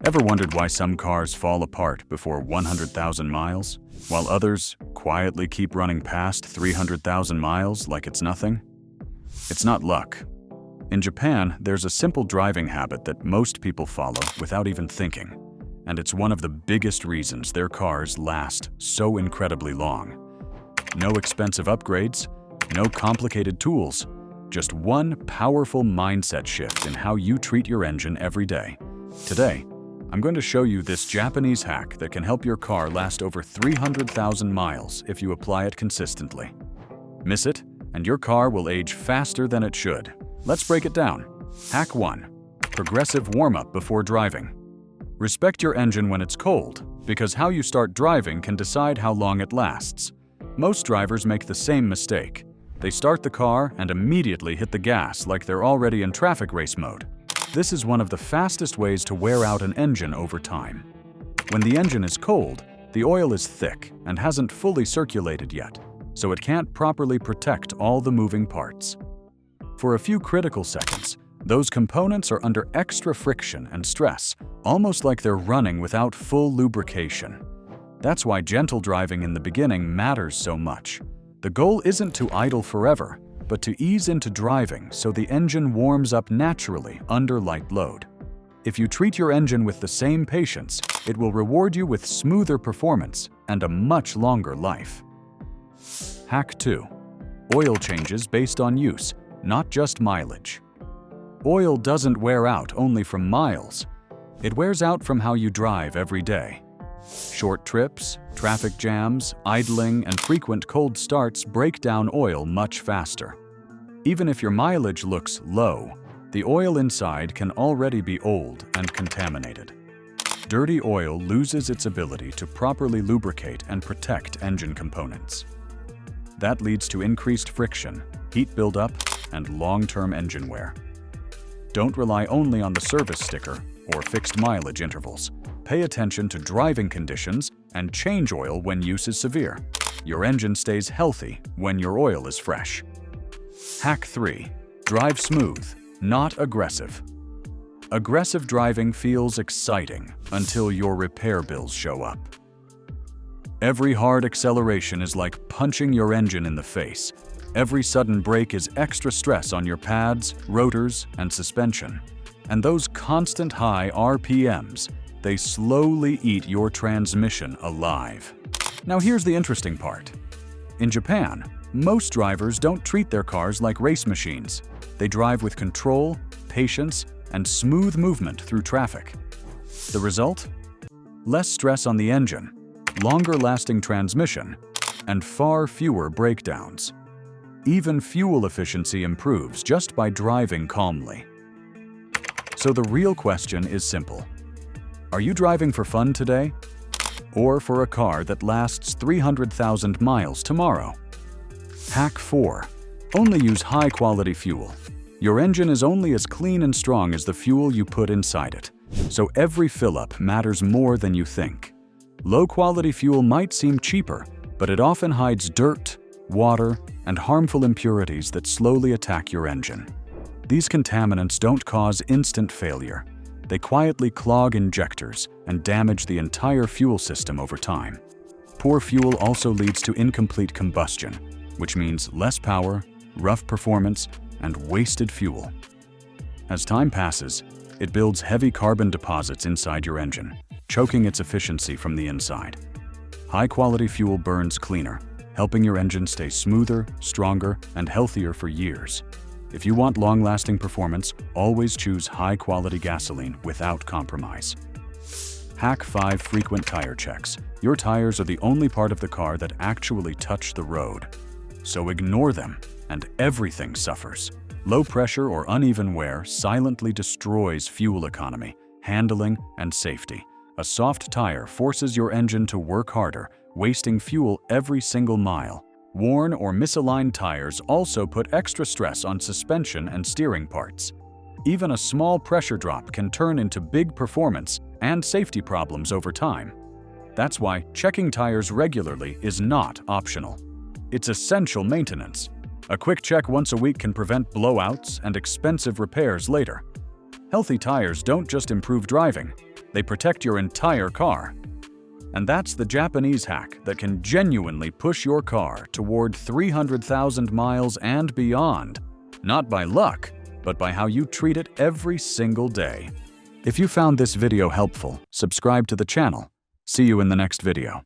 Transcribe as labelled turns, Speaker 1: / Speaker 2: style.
Speaker 1: Ever wondered why some cars fall apart before 100,000 miles, while others quietly keep running past 300,000 miles like it's nothing? It's not luck. In Japan, there's a simple driving habit that most people follow without even thinking, and it's one of the biggest reasons their cars last so incredibly long. No expensive upgrades, no complicated tools, just one powerful mindset shift in how you treat your engine every day. Today, I'm going to show you this Japanese hack that can help your car last over 300,000 miles if you apply it consistently. Miss it, and your car will age faster than it should. Let's break it down. Hack 1. Progressive warm-up before driving. Respect your engine when it's cold, because how you start driving can decide how long it lasts. Most drivers make the same mistake. They start the car and immediately hit the gas like they're already in traffic race mode. This is one of the fastest ways to wear out an engine over time. When the engine is cold, the oil is thick and hasn't fully circulated yet, so it can't properly protect all the moving parts. For a few critical seconds, those components are under extra friction and stress, almost like they're running without full lubrication. That's why gentle driving in the beginning matters so much. The goal isn't to idle forever, but to ease into driving so the engine warms up naturally under light load. If you treat your engine with the same patience, it will reward you with smoother performance and a much longer life. Hack 2. Oil changes based on use, not just mileage. Oil doesn't wear out only from miles. It wears out from how you drive every day. Short trips, traffic jams, idling, and frequent cold starts break down oil much faster. Even if your mileage looks low, the oil inside can already be old and contaminated. Dirty oil loses its ability to properly lubricate and protect engine components. That leads to increased friction, heat buildup, and long-term engine wear. Don't rely only on the service sticker or fixed mileage intervals. Pay attention to driving conditions and change oil when use is severe. Your engine stays healthy when your oil is fresh. Hack 3. Drive smooth, not aggressive. Aggressive driving feels exciting until your repair bills show up. Every hard acceleration is like punching your engine in the face. Every sudden brake is extra stress on your pads, rotors, and suspension. And those constant high RPMs, they slowly eat your transmission alive. Now here's the interesting part. In Japan, most drivers don't treat their cars like race machines. They drive with control, patience, and smooth movement through traffic. The result? Less stress on the engine, longer-lasting transmission, and far fewer breakdowns. Even fuel efficiency improves just by driving calmly. So the real question is simple. Are you driving for fun today? Or for a car that lasts 300,000 miles tomorrow? Hack 4. Only use high-quality fuel. Your engine is only as clean and strong as the fuel you put inside it, so every fill-up matters more than you think. Low-quality fuel might seem cheaper, but it often hides dirt, water, and harmful impurities that slowly attack your engine. These contaminants don't cause instant failure. They quietly clog injectors and damage the entire fuel system over time. Poor fuel also leads to incomplete combustion, which means less power, rough performance, and wasted fuel. As time passes, it builds heavy carbon deposits inside your engine, choking its efficiency from the inside. High-quality fuel burns cleaner, helping your engine stay smoother, stronger, and healthier for years. If you want long-lasting performance, always choose high-quality gasoline without compromise. Hack 5. Frequent tire checks. Your tires are the only part of the car that actually touch the road. So ignore them, and everything suffers. Low pressure or uneven wear silently destroys fuel economy, handling, and safety. A soft tire forces your engine to work harder, wasting fuel every single mile. Worn or misaligned tires also put extra stress on suspension and steering parts. Even a small pressure drop can turn into big performance and safety problems over time. That's why checking tires regularly is not optional. It's essential maintenance. A quick check once a week can prevent blowouts and expensive repairs later. Healthy tires don't just improve driving, They protect your entire car. And that's the Japanese hack that can genuinely push your car toward 300,000 miles and beyond, not by luck, but by how you treat it every single day. If you found this video helpful, subscribe to the channel. See you in the next video.